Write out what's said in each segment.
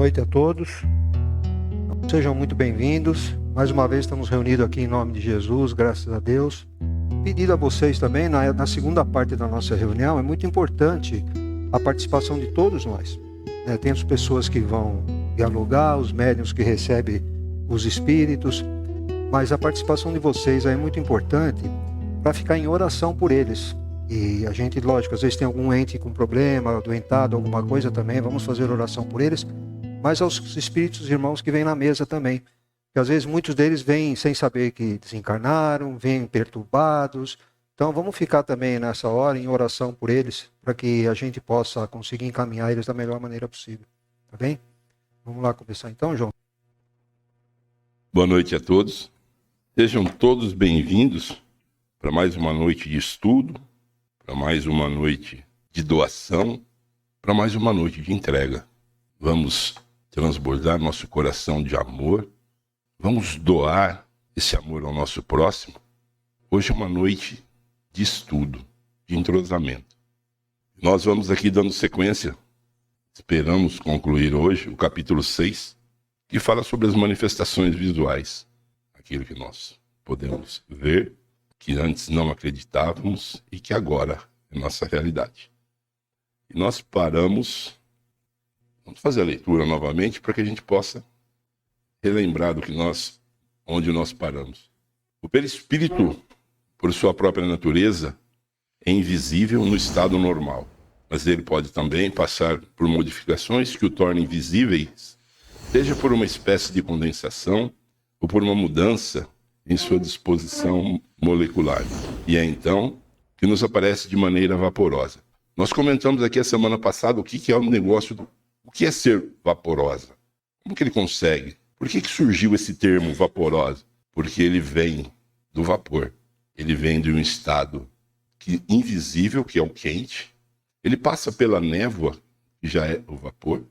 noite a todos. Sejam muito bem-vindos. Mais uma vez estamos reunidos aqui em nome de Jesus, graças a Deus. Pedido a vocês também, na segunda parte da nossa reunião, é muito importante a participação de todos nós. Tem as pessoas que vão dialogar, os médiuns que recebem os espíritos, mas a participação de vocês é muito importante para ficar em oração por eles. E a gente, lógico, às vezes tem algum ente com problema, adoentado, alguma coisa também, vamos fazer oração por eles, mas aos espíritos irmãos que vêm na mesa também. Porque às vezes muitos deles vêm sem saber que desencarnaram, vêm perturbados. Então vamos ficar também nessa hora em oração por eles, para que a gente possa conseguir encaminhar eles da melhor maneira possível. Tá bem? Vamos lá começar então, João? Boa noite a todos. Sejam todos bem-vindos para mais uma noite de estudo, para mais uma noite de doação, para mais uma noite de entrega. Vamos transbordar nosso coração de amor, vamos doar esse amor ao nosso próximo. Hoje é uma noite de estudo, de entrosamento. Nós vamos aqui dando sequência, esperamos concluir hoje o capítulo 6, que fala sobre as manifestações visuais, aquilo que nós podemos ver, que antes não acreditávamos e que agora é nossa realidade. E nós paramos, vamos fazer a leitura novamente para que a gente possa relembrar onde nós paramos. O perispírito, por sua própria natureza, é invisível no estado normal, mas ele pode também passar por modificações que o tornem visíveis, seja por uma espécie de condensação ou por uma mudança em sua disposição molecular. E é então que nos aparece de maneira vaporosa. Nós comentamos aqui a semana passada o que é o negócio o que é ser vaporosa. Como que ele consegue? Por que surgiu esse termo vaporosa? Porque ele vem do vapor. Ele vem de um estado invisível, que é o quente. Ele passa pela névoa, que já é o vapor.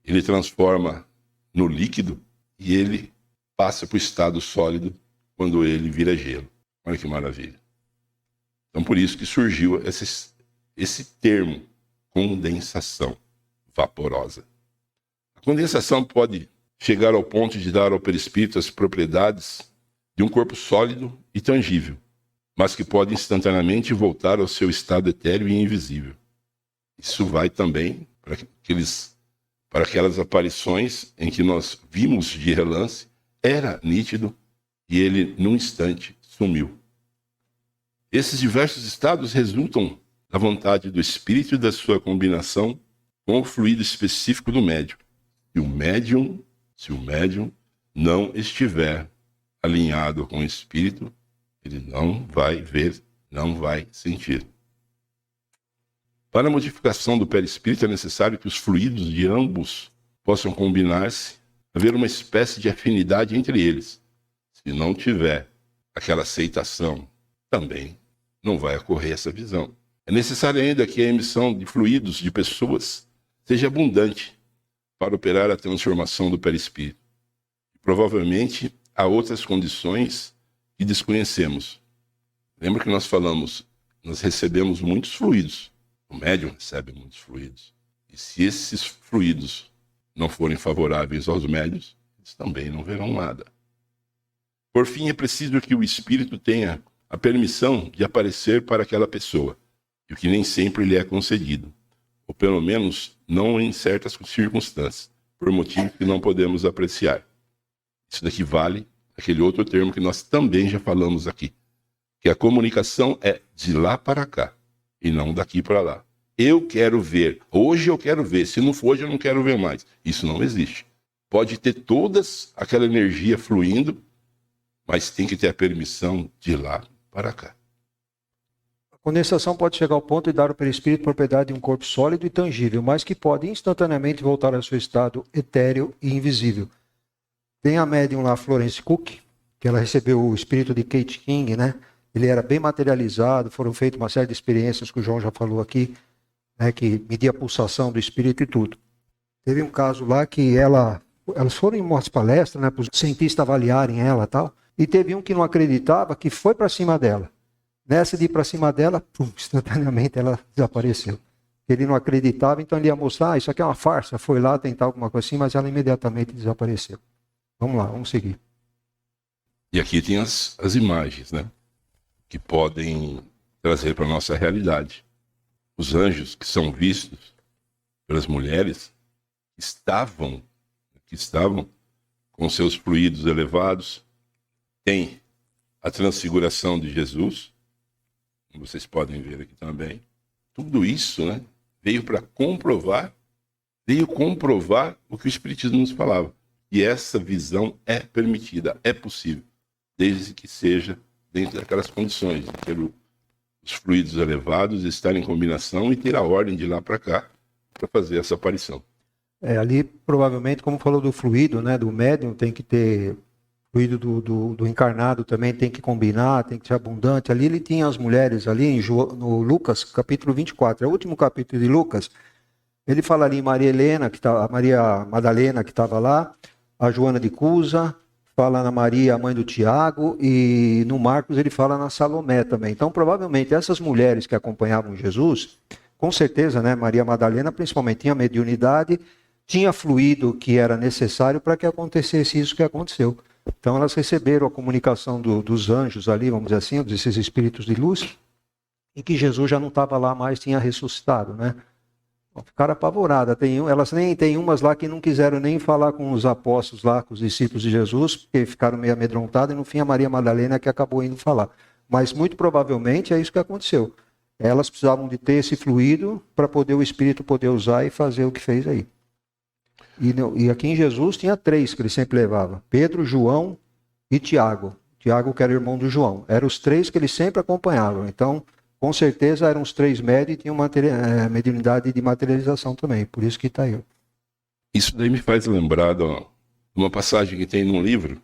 Ele transforma no líquido e ele passa para o estado sólido quando ele vira gelo. Olha que maravilha. Então, por isso que surgiu esse termo, condensação vaporosa. A condensação pode chegar ao ponto de dar ao perispírito as propriedades de um corpo sólido e tangível, mas que pode instantaneamente voltar ao seu estado etéreo e invisível. Isso vai também para aquelas aparições em que nós vimos de relance, era nítido e ele, num instante, sumiu. Esses diversos estados resultam da vontade do espírito e da sua combinação com o fluido específico do médium. Se o médium não estiver alinhado com o espírito, ele não vai ver, não vai sentir. Para a modificação do perispírito é necessário que os fluidos de ambos possam combinar-se, haver uma espécie de afinidade entre eles. Se não tiver aquela aceitação, também não vai ocorrer essa visão. É necessário ainda que a emissão de fluidos de pessoas seja abundante para operar a transformação do perispírito. Provavelmente há outras condições que desconhecemos. Lembra que nós falamos, nós recebemos muitos fluidos. O médium recebe muitos fluidos. E se esses fluidos não forem favoráveis aos médiuns, eles também não verão nada. Por fim, é preciso que o espírito tenha a permissão de aparecer para aquela pessoa, e o que nem sempre lhe é concedido, ou pelo menos não em certas circunstâncias, por motivos que não podemos apreciar. Isso daqui vale aquele outro termo que nós também já falamos aqui, que a comunicação é de lá para cá, e não daqui para lá. Eu quero ver, hoje eu quero ver, se não for hoje eu não quero ver mais. Isso não existe. Pode ter toda aquela energia fluindo, mas tem que ter a permissão de lá para cá. A condensação pode chegar ao ponto de dar ao perispírito propriedade de um corpo sólido e tangível, mas que pode instantaneamente voltar ao seu estado etéreo e invisível. Tem a médium lá, Florence Cook, que ela recebeu o espírito de Kate King, né? Ele era bem materializado, foram feitas uma série de experiências que o João já falou aqui, né, que media a pulsação do espírito e tudo. Teve um caso lá que elas foram em umas palestras, né, para os cientistas avaliarem ela e tal, e teve um que não acreditava, que foi para cima dela. Nessa de ir para cima dela, instantaneamente ela desapareceu. Ele não acreditava, então ele ia mostrar, isso aqui é uma farsa. Foi lá tentar alguma coisa assim, mas ela imediatamente desapareceu. Vamos lá, vamos seguir. E aqui tem as imagens, né? Que podem trazer para a nossa realidade. Os anjos que são vistos pelas mulheres estavam com seus fluidos elevados. Tem a transfiguração de Jesus, como vocês podem ver aqui também. Tudo isso, né, veio comprovar o que o Espiritismo nos falava. E essa visão é permitida, é possível, desde que seja dentro daquelas condições, de ter os fluidos elevados, estar em combinação e ter a ordem de lá para cá para fazer essa aparição. Ali, provavelmente, como falou do fluido, né, do médium, tem que ter fluido do encarnado também, tem que combinar, tem que ser abundante. Ali ele tinha as mulheres, ali no Lucas, capítulo 24, é o último capítulo de Lucas. Ele fala ali Maria Helena, a Maria Madalena, que estava lá, a Joana de Cusa, fala na Maria, a mãe do Tiago, e no Marcos ele fala na Salomé também. Então, provavelmente, essas mulheres que acompanhavam Jesus, com certeza, né, Maria Madalena principalmente tinha mediunidade, tinha fluido que era necessário para que acontecesse isso que aconteceu. Então, elas receberam a comunicação dos anjos ali, vamos dizer assim, desses espíritos de luz, e que Jesus já não estava lá mais, tinha ressuscitado, né? Ficaram apavoradas. Tem umas lá que não quiseram nem falar com os apóstolos lá, com os discípulos de Jesus, porque ficaram meio amedrontadas, e no fim a Maria Madalena que acabou indo falar. Mas muito provavelmente é isso que aconteceu. Elas precisavam de ter esse fluido para poder o Espírito poder usar e fazer o que fez aí. E aqui em Jesus tinha 3 que ele sempre levava: Pedro, João e Tiago. Tiago, que era irmão do João. Eram os 3 que ele sempre acompanhava. Então, com certeza eram os 3 médios e tinham mediunidade de materialização também. Por isso que está aí. Isso daí me faz lembrar de uma passagem que tem num livro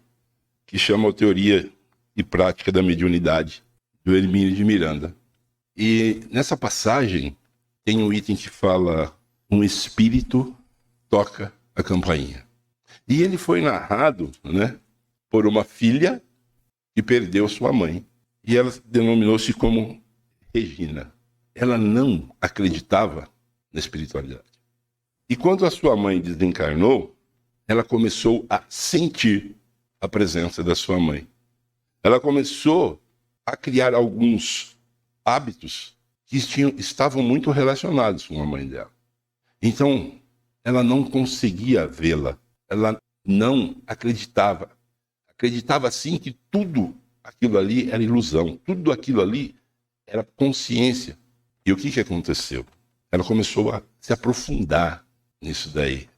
que chama Teoria e Prática da Mediunidade, do Hermínio de Miranda. E nessa passagem tem um item que fala: um espírito toca a campainha. E ele foi narrado, né, por uma filha que perdeu sua mãe. E ela denominou-se como Regina. Ela não acreditava na espiritualidade. E quando a sua mãe desencarnou, ela começou a sentir a presença da sua mãe. Ela começou a criar alguns hábitos que estavam muito relacionados com a mãe dela. Então, ela não conseguia vê-la. Ela não acreditava. Acreditava, sim, que tudo aquilo ali era ilusão. Tudo aquilo ali era consciência. E o que aconteceu? Ela começou a se aprofundar nisso daí.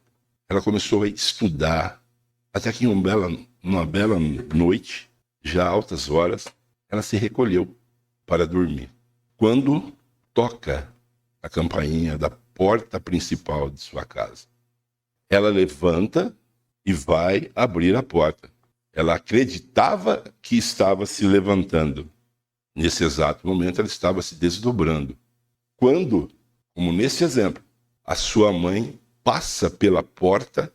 Ela começou a estudar. Até que numa bela noite, já altas horas, ela se recolheu para dormir. Quando toca a campainha da porta principal de sua casa, ela levanta e vai abrir a porta. Ela acreditava que estava se levantando. Nesse exato momento, ela estava se desdobrando. Quando, como nesse exemplo, a sua mãe passa pela porta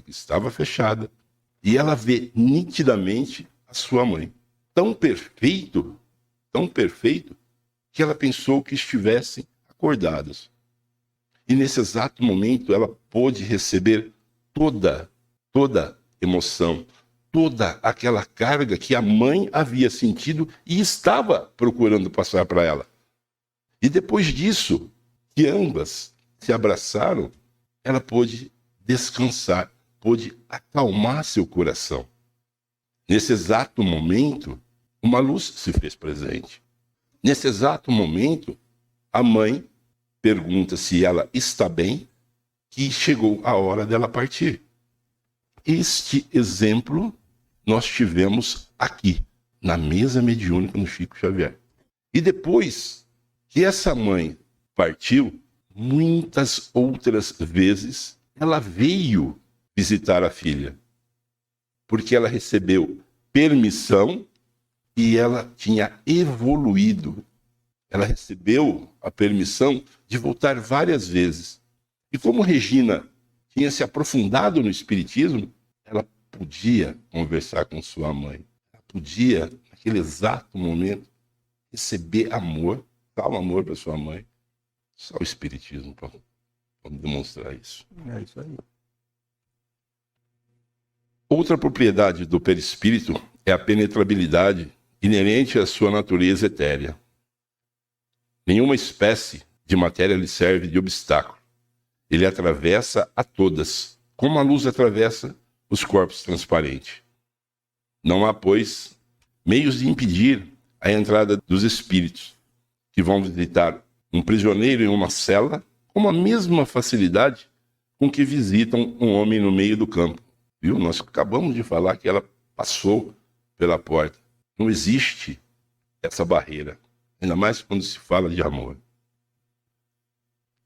que estava fechada, e ela vê nitidamente a sua mãe. Tão perfeito, que ela pensou que estivessem acordadas. E nesse exato momento, ela pôde receber toda emoção, toda aquela carga que a mãe havia sentido e estava procurando passar para ela. E depois disso, que ambas se abraçaram, ela pôde descansar, pôde acalmar seu coração. Nesse exato momento, uma luz se fez presente. Nesse exato momento, a mãe pergunta se ela está bem, que chegou a hora dela partir. Este exemplo nós tivemos aqui, na mesa mediúnica no Chico Xavier. E depois que essa mãe partiu, muitas outras vezes ela veio visitar a filha, porque ela recebeu permissão e ela tinha evoluído. Ela recebeu a permissão de voltar várias vezes. E como Regina tinha se aprofundado no espiritismo, ela podia conversar com sua mãe. Ela podia, naquele exato momento, receber amor, tal amor para sua mãe, Só o Espiritismo para demonstrar isso. É isso aí. Outra propriedade do perispírito é a penetrabilidade inerente à sua natureza etérea. Nenhuma espécie de matéria lhe serve de obstáculo. Ele atravessa a todas, como a luz atravessa os corpos transparentes. Não há, pois, meios de impedir a entrada dos espíritos, que vão visitar um prisioneiro em uma cela com a mesma facilidade com que visitam um homem no meio do campo. Viu? Nós acabamos de falar que ela passou pela porta. Não existe essa barreira, ainda mais quando se fala de amor.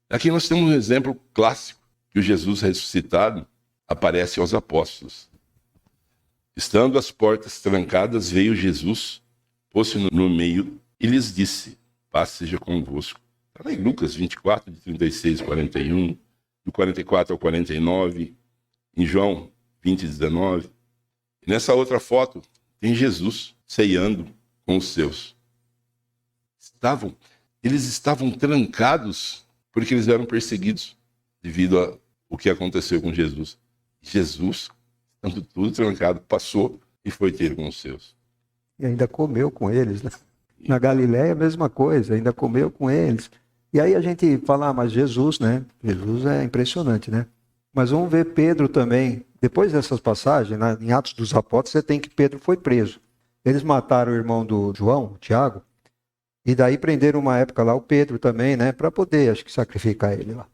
Aqui nós temos um exemplo clássico que o Jesus ressuscitado aparece aos apóstolos. Estando as portas trancadas, veio Jesus, pôs-se no meio e lhes disse: paz seja convosco. Está lá em Lucas 24, de 36 a 41, do 44 ao 49, em João 20, 19. E nessa outra foto tem Jesus ceando com os seus. Eles estavam trancados porque eles eram perseguidos devido ao que aconteceu com Jesus. Jesus, estando tudo trancado, passou e foi ter com os seus. E ainda comeu com eles, né? Na Galileia a mesma coisa, ainda comeu com eles. E aí a gente fala, mas Jesus, né? Jesus é impressionante, né? Mas vamos ver Pedro também. Depois dessas passagens, em Atos dos Apóstolos, você tem que Pedro foi preso. Eles mataram o irmão do João, o Tiago, e daí prenderam uma época lá o Pedro também, né? Para poder, acho que, sacrificar ele lá.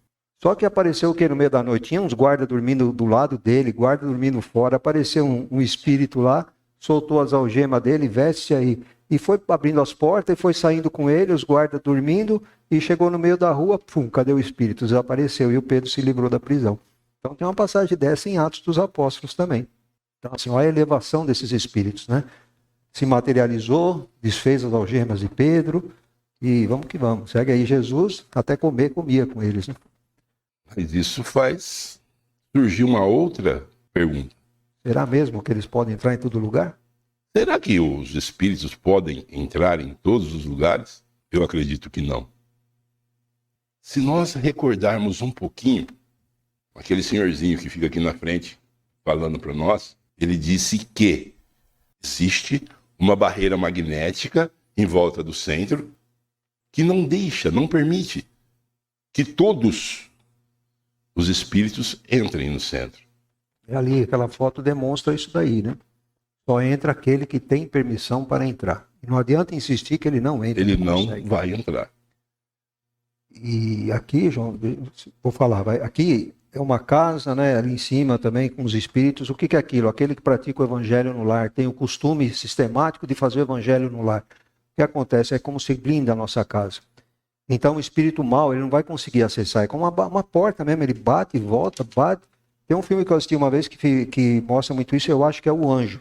Só que apareceu o que no meio da noite? Tinha uns guardas dormindo do lado dele, guarda dormindo fora. Apareceu um espírito lá, soltou as algemas dele, veste aí. E foi abrindo as portas e foi saindo com ele, os guardas dormindo, e chegou no meio da rua, pum, cadê o espírito? Desapareceu e o Pedro se livrou da prisão. Então tem uma passagem dessa em Atos dos Apóstolos também. Então assim, olha a elevação desses espíritos, né? Se materializou, desfez as algemas de Pedro, e vamos que vamos. Segue aí Jesus, até comia com eles, né? Mas isso faz surgir uma outra pergunta. Será mesmo que eles podem entrar em todo lugar? Será que os espíritos podem entrar em todos os lugares? Eu acredito que não. Se nós recordarmos um pouquinho, aquele senhorzinho que fica aqui na frente falando para nós, ele disse que existe uma barreira magnética em volta do centro que não deixa, não permite que todos os espíritos entrem no centro. Ali, aquela foto demonstra isso daí, né? Só entra aquele que tem permissão para entrar. E não adianta insistir que ele não entra. Ele não vai entrar. E aqui, João, vou falar, aqui é uma casa, né, ali em cima também com os espíritos. O que é aquilo? Aquele que pratica o evangelho no lar, tem o costume sistemático de fazer o evangelho no lar. O que acontece? É como se blinda a nossa casa. Então o espírito mau, ele não vai conseguir acessar. É como uma porta mesmo, ele bate e volta, bate. Tem um filme que eu assisti uma vez que mostra muito isso, eu acho que é O Anjo,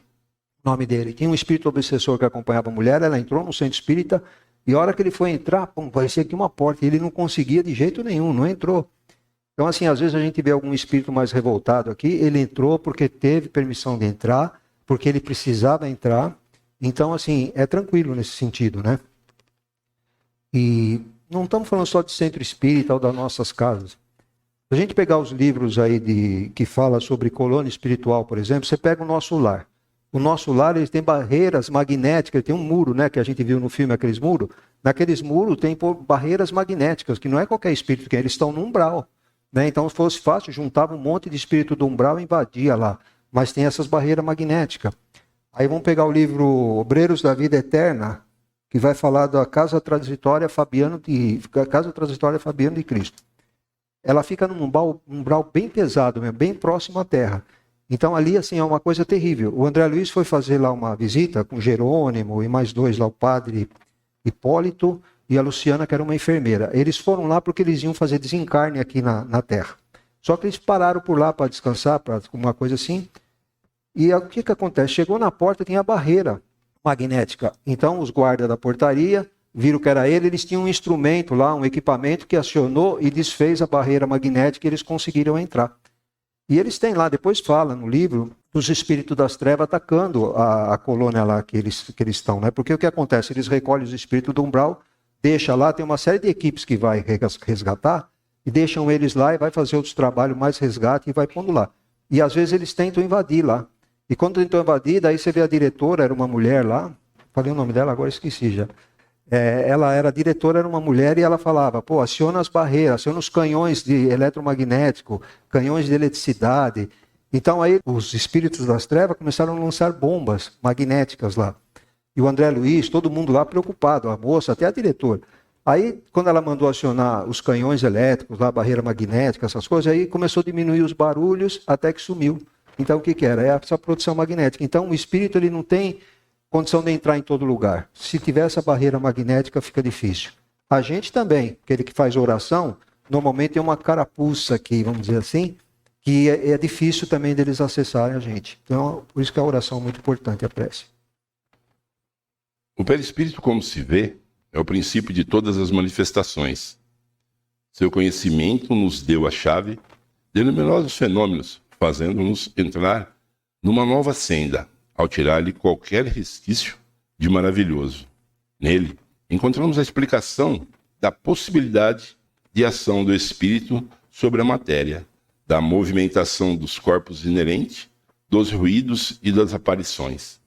o nome dele. Tinha um espírito obsessor que acompanhava a mulher, ela entrou no centro espírita, e a hora que ele foi entrar, pum, parecia aqui uma porta, e ele não conseguia de jeito nenhum, não entrou. Então, assim, às vezes a gente vê algum espírito mais revoltado aqui, ele entrou porque teve permissão de entrar, porque ele precisava entrar. Então, assim, é tranquilo nesse sentido, né? E não estamos falando só de centro espírita ou das nossas casas. Se a gente pegar os livros aí que fala sobre colônia espiritual, por exemplo, você pega o nosso lar. O nosso lar, ele tem barreiras magnéticas, tem um muro, né, que a gente viu no filme, aqueles muros. Naqueles muros tem barreiras magnéticas, que não é qualquer espírito que eles estão no umbral. Né? Então, se fosse fácil, juntava um monte de espírito do umbral e invadia lá. Mas tem essas barreiras magnéticas. Aí vamos pegar o livro Obreiros da Vida Eterna, que vai falar da Casa Transitória Fabiano de Cristo. Ela fica num umbral bem pesado, bem próximo à Terra. Então ali assim é uma coisa terrível. O André Luiz foi fazer lá uma visita com Jerônimo e mais dois lá, o padre Hipólito e a Luciana, que era uma enfermeira. Eles foram lá porque eles iam fazer desencarne aqui na Terra. Só que eles pararam por lá para descansar, para uma coisa assim. E o que acontece? Chegou na porta, tinha a barreira magnética. Então os guardas da portaria viram que era ele, eles tinham um instrumento lá, um equipamento que acionou e desfez a barreira magnética e eles conseguiram entrar. E eles têm lá, depois fala no livro, dos espíritos das trevas atacando a colônia lá que eles estão, né? Porque o que acontece? Eles recolhem os espíritos do umbral, deixa lá, tem uma série de equipes que vai resgatar, e deixam eles lá e vai fazer outros trabalhos, mais resgate, e vai pondo lá. E às vezes eles tentam invadir lá. E quando tentam invadir, daí você vê a diretora, era uma mulher lá, falei o nome dela, agora esqueci já. Ela era diretora, era uma mulher, e ela falava, pô, aciona as barreiras, aciona os canhões de eletromagnético, canhões de eletricidade. Então aí os espíritos das trevas começaram a lançar bombas magnéticas lá. E o André Luiz, todo mundo lá preocupado, a moça, até a diretora. Aí, quando ela mandou acionar os canhões elétricos, lá, a barreira magnética, essas coisas, aí começou a diminuir os barulhos até que sumiu. Então, o que era? É essa produção magnética. Então, o espírito ele não tem condição de entrar em todo lugar. Se tiver essa barreira magnética, fica difícil. A gente também, aquele que faz oração, normalmente tem uma carapuça aqui, vamos dizer assim, que é difícil também deles acessarem a gente. Então, por isso que a oração é muito importante, a prece. O perispírito, como se vê, é o princípio de todas as manifestações. Seu conhecimento nos deu a chave de numerosos fenômenos, fazendo-nos entrar numa nova senda, ao tirar-lhe qualquer resquício de maravilhoso. Nele, encontramos a explicação da possibilidade de ação do espírito sobre a matéria, da movimentação dos corpos inerente, dos ruídos e das aparições.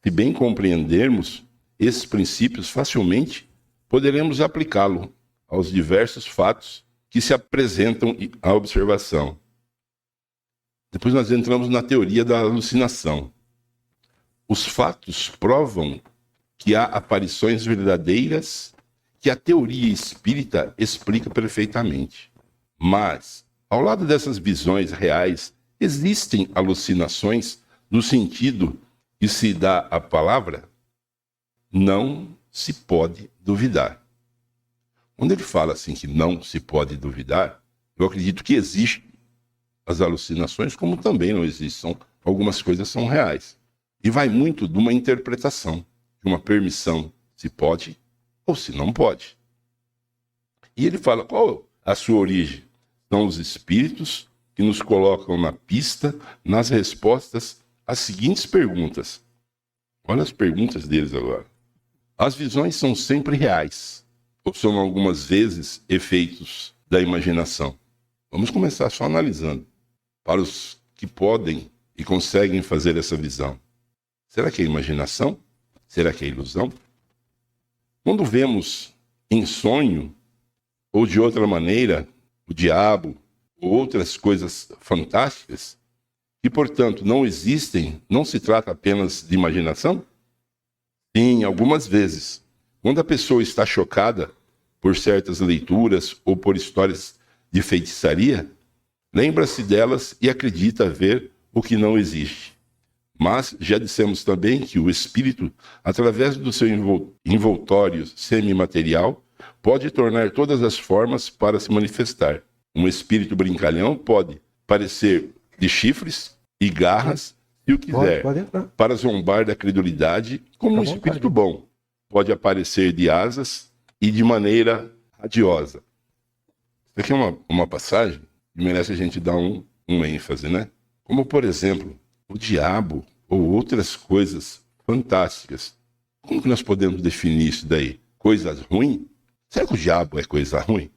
Se bem compreendermos esses princípios facilmente, poderemos aplicá-lo aos diversos fatos que se apresentam à observação. Depois nós entramos na teoria da alucinação. Os fatos provam que há aparições verdadeiras que a teoria espírita explica perfeitamente. Mas, ao lado dessas visões reais, existem alucinações no sentido que se dá à palavra não se pode duvidar. Quando ele fala assim que não se pode duvidar, eu acredito que existem as alucinações, como também não existem. Algumas coisas são reais. E vai muito de uma interpretação, de uma permissão, se pode ou se não pode. E ele fala, qual a sua origem? São os espíritos que nos colocam na pista, nas respostas às seguintes perguntas. Olha as perguntas deles agora. As visões são sempre reais, ou são algumas vezes efeitos da imaginação? Vamos começar só analisando. Para os que podem e conseguem fazer essa visão, será que é imaginação? Será que é ilusão? Quando vemos em sonho, ou de outra maneira, o diabo, ou outras coisas fantásticas, que, portanto, não existem, não se trata apenas de imaginação? Sim, algumas vezes. Quando a pessoa está chocada por certas leituras ou por histórias de feitiçaria, lembra-se delas e acredita ver o que não existe. Mas já dissemos também que o espírito, através do seu envoltório semimaterial, pode tornar todas as formas para se manifestar. Um espírito brincalhão pode parecer de chifres e garras, se o quiser, para zombar da credulidade, como um espírito bom. Pode aparecer de asas e de maneira radiosa. Isso aqui é uma passagem que merece a gente dar um ênfase, né? Como, por exemplo, o diabo ou outras coisas fantásticas. Como que nós podemos definir isso daí? Coisas ruins? Será que o diabo é coisa ruim?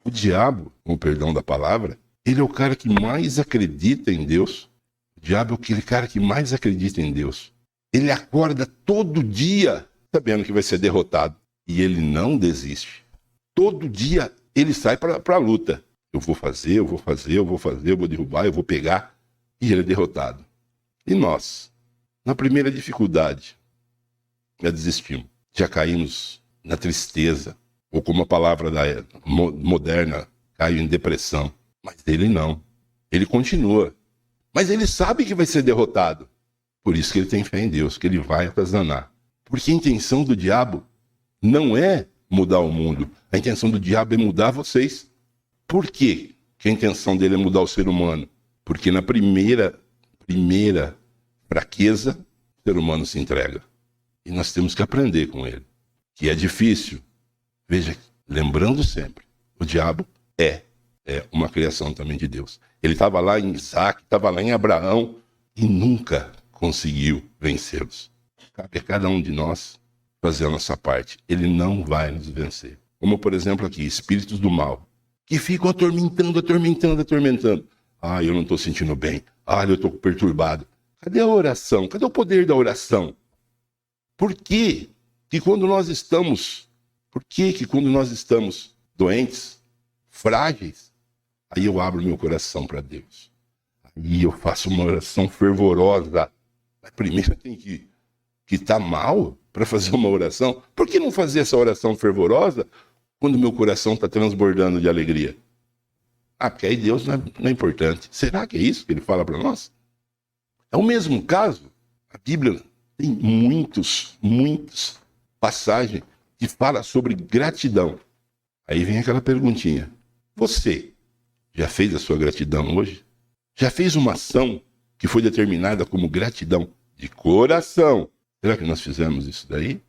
O diabo, com o perdão da palavra, ele é o cara que mais acredita em Deus. O diabo é aquele cara que mais acredita em Deus. Ele acorda todo dia sabendo que vai ser derrotado. E ele não desiste. Todo dia ele sai para a luta. Eu vou fazer, eu vou derrubar, eu vou pegar. E ele é derrotado. E nós, na primeira dificuldade, já desistimos. Já caímos na tristeza. Ou como a palavra moderna, caiu em depressão. Mas ele não. Ele continua. Mas ele sabe que vai ser derrotado. Por isso que ele tem fé em Deus, que ele vai atazanar. Porque a intenção do diabo não é mudar o mundo. A intenção do diabo é mudar vocês. Por quê que a intenção dele é mudar o ser humano? Porque na primeira fraqueza, o ser humano se entrega. E nós temos que aprender com ele. Que é difícil. Veja, lembrando sempre, o diabo é uma criação também de Deus. Ele estava lá em Isaac, estava lá em Abraão e nunca conseguiu vencê-los. Cabe a cada um de nós fazer a nossa parte. Ele não vai nos vencer. Como, por exemplo, aqui, espíritos do mal, que ficam atormentando. Ah, eu não estou sentindo bem. Ah, eu estou perturbado. Cadê a oração? Cadê o poder da oração? Por que quando nós estamos doentes, frágeis, aí eu abro meu coração para Deus. Aí eu faço uma oração fervorosa. Mas primeiro tem que estar mal para fazer uma oração. Por que não fazer essa oração fervorosa quando meu coração está transbordando de alegria? Ah, porque aí Deus não é importante. Será que é isso que ele fala para nós? É o mesmo caso. A Bíblia tem muitas passagens que falam sobre gratidão. Aí vem aquela perguntinha. Você já fez a sua gratidão hoje? Já fez uma ação que foi determinada como gratidão de coração? Será que nós fizemos isso daí?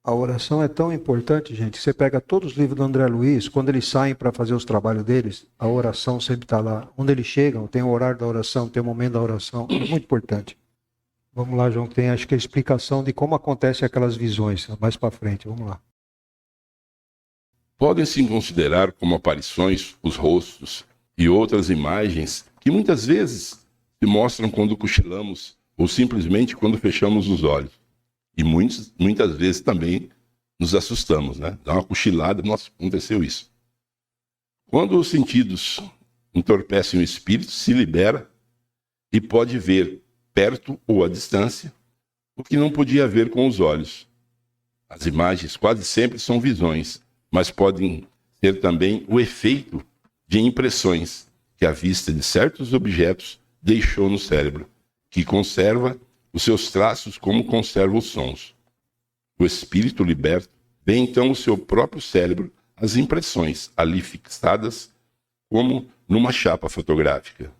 A oração é tão importante, gente. Você pega todos os livros do André Luiz, quando eles saem para fazer os trabalhos deles, a oração sempre está lá. Onde eles chegam, tem o horário da oração, tem o momento da oração. É muito importante. Vamos lá, João, que tem acho que a explicação de como acontecem aquelas visões. Mais para frente, vamos lá. Podem-se considerar como aparições os rostos e outras imagens que muitas vezes se mostram quando cochilamos ou simplesmente quando fechamos os olhos. E muitas vezes também nos assustamos, né? Dá uma cochilada, nossa, aconteceu isso. Quando os sentidos entorpecem o espírito, se libera e pode ver, perto ou à distância, o que não podia ver com os olhos. As imagens quase sempre são visões, mas podem ser também o efeito de impressões que a vista de certos objetos deixou no cérebro, que conserva os seus traços como conserva os sons. O espírito liberto vê então o seu próprio cérebro, as impressões ali fixadas como numa chapa fotográfica.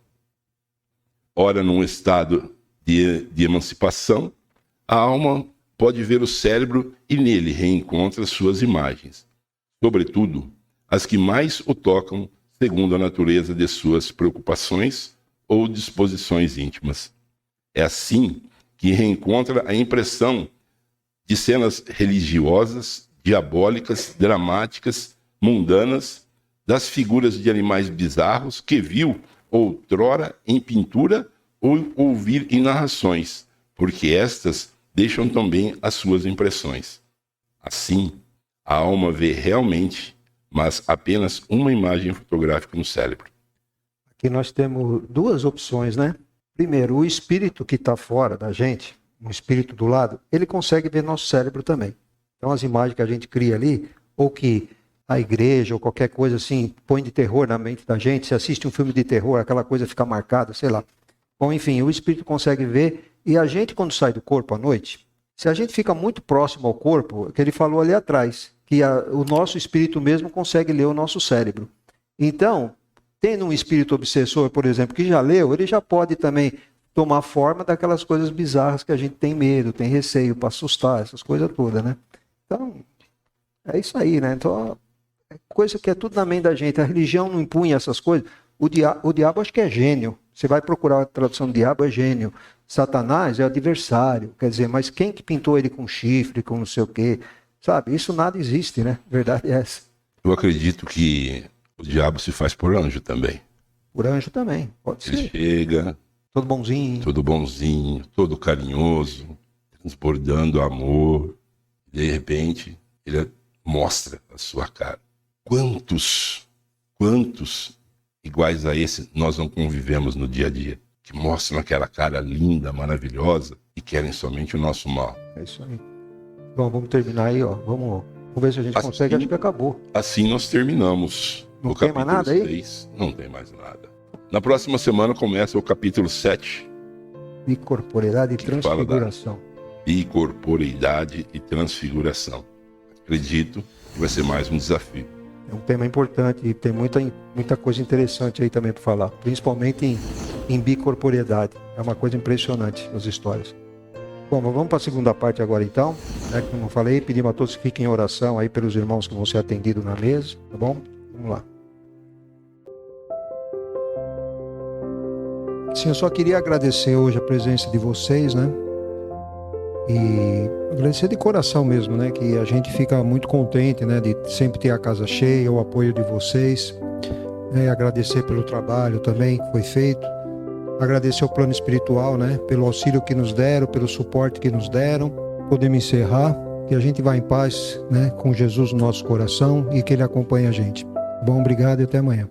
Ora, num estado de emancipação, a alma pode ver o cérebro e nele reencontra suas imagens, sobretudo as que mais o tocam segundo a natureza de suas preocupações ou disposições íntimas. É assim que reencontra a impressão de cenas religiosas, diabólicas, dramáticas, mundanas, das figuras de animais bizarros que viu outrora em pintura ou ouvir em narrações, porque estas deixam também as suas impressões. Assim, a alma vê realmente, mas apenas uma imagem fotográfica no cérebro. Aqui nós temos duas opções, né? Primeiro, o espírito que está fora da gente, um espírito do lado, ele consegue ver nosso cérebro também. Então as imagens que a gente cria ali, ou que a igreja ou qualquer coisa assim põe de terror na mente da gente, se assiste um filme de terror, aquela coisa fica marcada, sei lá. Bom, enfim, o espírito consegue ver, e a gente quando sai do corpo à noite, se a gente fica muito próximo ao corpo, que ele falou ali atrás, que o nosso espírito mesmo consegue ler o nosso cérebro. Então, tendo um espírito obsessor, por exemplo, que já leu, ele já pode também tomar forma daquelas coisas bizarras que a gente tem medo, tem receio para assustar, essas coisas todas, né? Então, é isso aí, né? Então, é coisa que é tudo na mente da gente. A religião não impunha essas coisas. O diabo acho que é gênio. Você vai procurar a tradução do diabo, é gênio. Satanás é adversário. Quer dizer, mas quem que pintou ele com chifre, com não sei o quê? Sabe, isso nada existe, né? Verdade é essa. Eu acredito que o diabo se faz por anjo também. Por anjo também, pode ser. Ele chega, todo bonzinho, todo carinhoso, transbordando amor. De repente, ele mostra a sua cara. Quantos iguais a esse nós não convivemos no dia a dia? Que mostram aquela cara linda, maravilhosa e querem somente o nosso mal. É isso aí. Bom, vamos terminar aí, ó. Vamos ver se a gente consegue. Acho que acabou. Assim nós terminamos. Não tem mais nada aí? 6. Não tem mais nada. Na próxima semana começa o capítulo 7. Bicorporeidade e transfiguração. Bicorporeidade e transfiguração. Acredito que vai ser mais um desafio. É um tema importante e tem muita coisa interessante aí também para falar. Principalmente em bicorporeidade. É uma coisa impressionante as histórias. Bom, vamos para a segunda parte agora então, né? Como eu falei, pedimos a todos que fiquem em oração aí pelos irmãos que vão ser atendidos na mesa, tá bom? Vamos lá. Sim, eu só queria agradecer hoje a presença de vocês, né? E agradecer de coração mesmo, né? Que a gente fica muito contente, né? De sempre ter a casa cheia, o apoio de vocês. Agradecer pelo trabalho também que foi feito. Agradecer ao plano espiritual, né? Pelo auxílio que nos deram, pelo suporte que nos deram. Podemos encerrar. Que a gente vá em paz, né? Com Jesus no nosso coração e que Ele acompanhe a gente. Bom, obrigado e até amanhã.